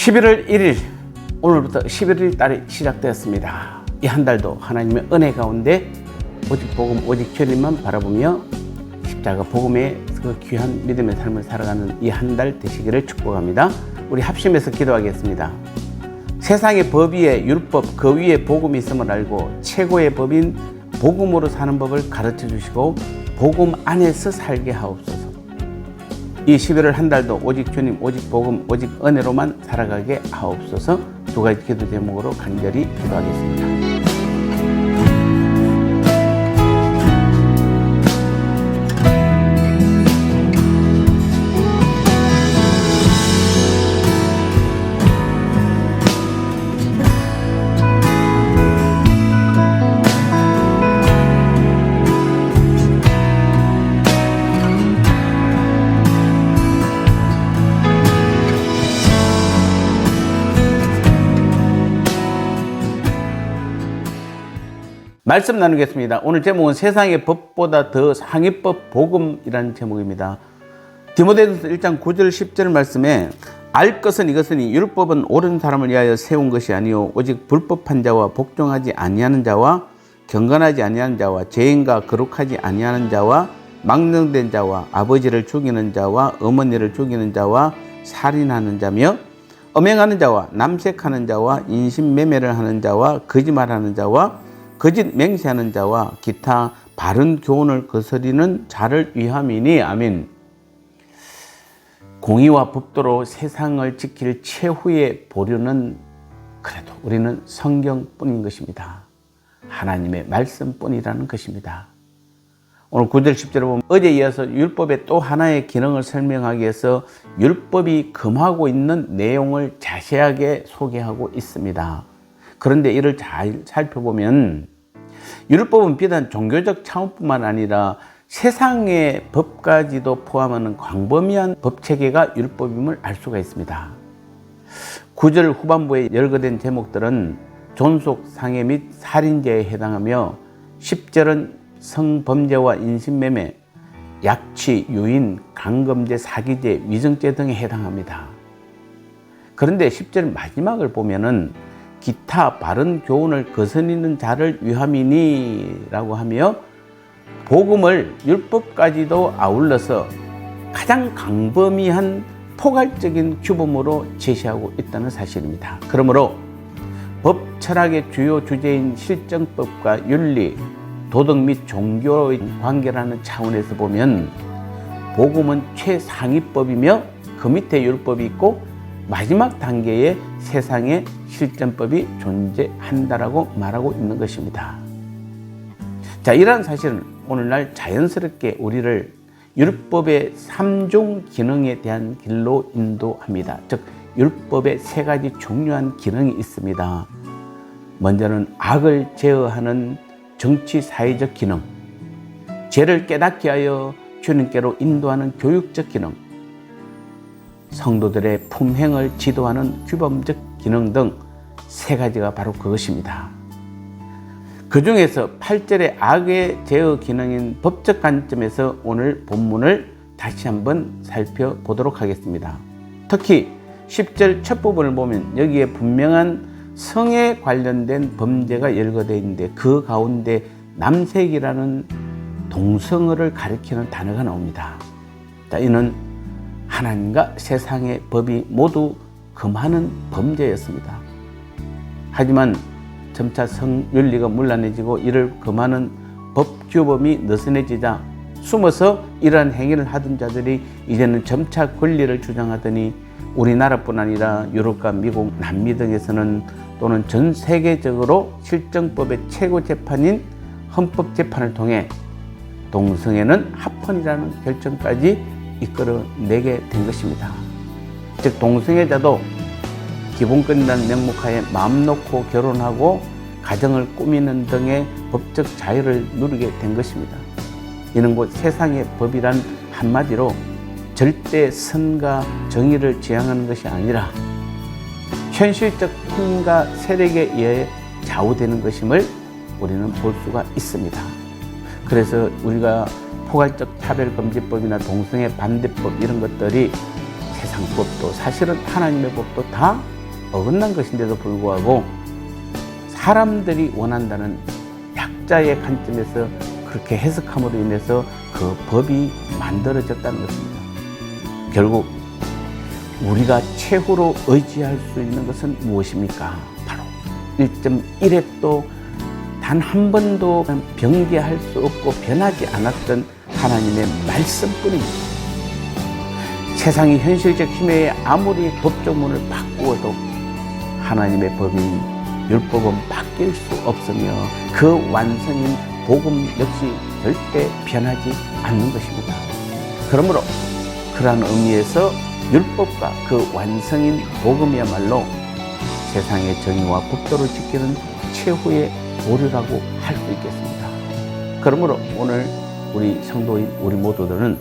11월 1일 오늘부터 11월 달이 시작되었습니다. 이 한 달도 하나님의 은혜 가운데 오직 복음 오직 주님만 바라보며 십자가 복음의 그 귀한 믿음의 삶을 살아가는 이 한 달 되시기를 축복합니다. 우리 합심해서 기도하겠습니다. 세상의 법 위에 율법 그 위에 복음이 있음을 알고 최고의 법인 복음으로 사는 법을 가르쳐 주시고 복음 안에서 살게 하옵소서. 이 11월 한 달도 오직 주님 오직 복음 오직 은혜로만 살아가게 하옵소서. 두 가지 기도 제목으로 간절히 기도하겠습니다. 말씀 나누겠습니다. 오늘 제목은 세상의 법보다 더 상위법 복음이라는 제목입니다. 디모데전서 1장 9절 10절 말씀에 알 것은 이것으니 율법은 옳은 사람을 위하여 세운 것이 아니요 오직 불법한 자와 복종하지 아니하는 자와 경건하지 아니하는 자와 죄인과 거룩하지 아니하는 자와 망령된 자와 아버지를 죽이는 자와 어머니를 죽이는 자와 살인하는 자며 음행하는 자와 남색하는 자와 인신매매를 하는 자와 거짓말하는 자와 거짓 맹세하는 자와 기타 바른 교훈을 거스리는 자를 위함이니. 아멘. 공의와 법도로 세상을 지킬 최후의 보류는 그래도 우리는 성경뿐인 것입니다. 하나님의 말씀뿐이라는 것입니다. 오늘 9절 10절을 보면 어제에 이어서 율법의 또 하나의 기능을 설명하기 위해서 율법이 금하고 있는 내용을 자세하게 소개하고 있습니다. 그런데 이를 잘 살펴보면 율법은 비단 종교적 차원뿐만 아니라 세상의 법까지도 포함하는 광범위한 법체계가 율법임을 알 수가 있습니다. 9절 후반부에 열거된 제목들은 존속, 상해 및 살인죄에 해당하며 10절은 성범죄와 인신매매, 약취, 유인, 강금죄, 사기죄, 위증죄 등에 해당합니다. 그런데 10절 마지막을 보면은 기타 바른 교훈을 거스리는 자를 위함이니 라고 하며 복음을 율법까지도 아울러서 가장 광범위한 포괄적인 규범으로 제시하고 있다는 사실입니다. 그러므로 법 철학의 주요 주제인 실정법과 윤리, 도덕 및 종교의 관계라는 차원에서 보면 복음은 최상위법이며 그 밑에 율법이 있고 마지막 단계의 세상의 실전법이 존재한다라고 말하고 있는 것입니다. 자, 이러한 사실은 오늘날 자연스럽게 우리를 율법의 3중 기능에 대한 길로 인도합니다. 즉, 율법의 3가지 중요한 기능이 있습니다. 먼저는 악을 제어하는 정치 사회적 기능, 죄를 깨닫게 하여 주님께로 인도하는 교육적 기능, 성도들의 품행을 지도하는 규범적 기능 등 3가지가 바로 그것입니다. 그 중에서 8절의 악의 제어 기능인 법적 관점에서 오늘 본문을 다시 한번 살펴보도록 하겠습니다. 특히 10절 첫 부분을 보면 여기에 분명한 성에 관련된 범죄가 열거되어 있는데 그 가운데 남색이라는 동성어를 가리키는 단어가 나옵니다. 자, 이는 하나님과 세상의 법이 모두 금하는 범죄였습니다. 하지만 점차 성윤리가 문란해지고 이를 금하는 법규범이 느슨해지자 숨어서 이러한 행위를 하던 자들이 이제는 점차 권리를 주장하더니 우리나라뿐 아니라 유럽과 미국, 남미 등에서는 또는 전 세계적으로 실정법의 최고 재판인 헌법재판을 통해 동성애는 합헌이라는 결정까지 이끌어내게 된 것입니다. 즉 동성애자도 기본권이라는 명목하에 마음 놓고 결혼하고 가정을 꾸미는 등의 법적 자유를 누리게 된 것입니다. 이는 곧 세상의 법이란 한마디로 절대 선과 정의를 지향하는 것이 아니라 현실적 힘과 세력에 의해 좌우되는 것임을 우리는 볼 수가 있습니다. 그래서 우리가 포괄적 차별금지법이나 동성애 반대법 이런 것들이 세상 법도 사실은 하나님의 법도 다 어긋난 것인데도 불구하고 사람들이 원한다는 약자의 관점에서 그렇게 해석함으로 인해서 그 법이 만들어졌다는 것입니다. 결국 우리가 최후로 의지할 수 있는 것은 무엇입니까? 바로 1.1에 또 단 한 번도 변개할 수 없고 변하지 않았던 하나님의 말씀뿐입니다. 세상이 현실적 힘에 아무리 법조문을 바꾸어도 하나님의 법인 율법은 바뀔 수 없으며 그 완성인 복음 역시 절대 변하지 않는 것입니다. 그러므로 그러한 의미에서 율법과 그 완성인 복음이야말로 세상의 정의와 법도를 지키는 최후의 보류라고 할 수 있겠습니다. 그러므로 오늘 우리 성도인 우리 모두들은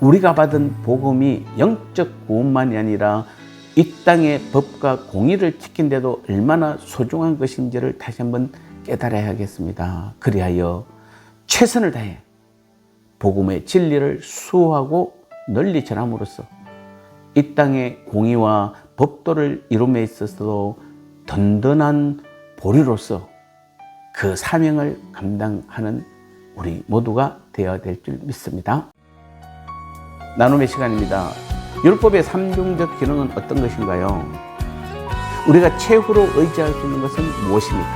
우리가 받은 복음이 영적 구원만이 아니라 이 땅의 법과 공의를 지킨데도 얼마나 소중한 것인지를 다시 한번 깨달아야겠습니다. 그리하여 최선을 다해 복음의 진리를 수호하고 널리 전함으로써 이 땅의 공의와 법도를 이룸에 있어서도 든든한 보리로서 그 사명을 감당하는 우리 모두가 되어야 될 줄 믿습니다. 나눔의 시간입니다. 율법의 삼중적 기능은 어떤 것인가요? 우리가 최후로 의지할 수 있는 것은 무엇입니까?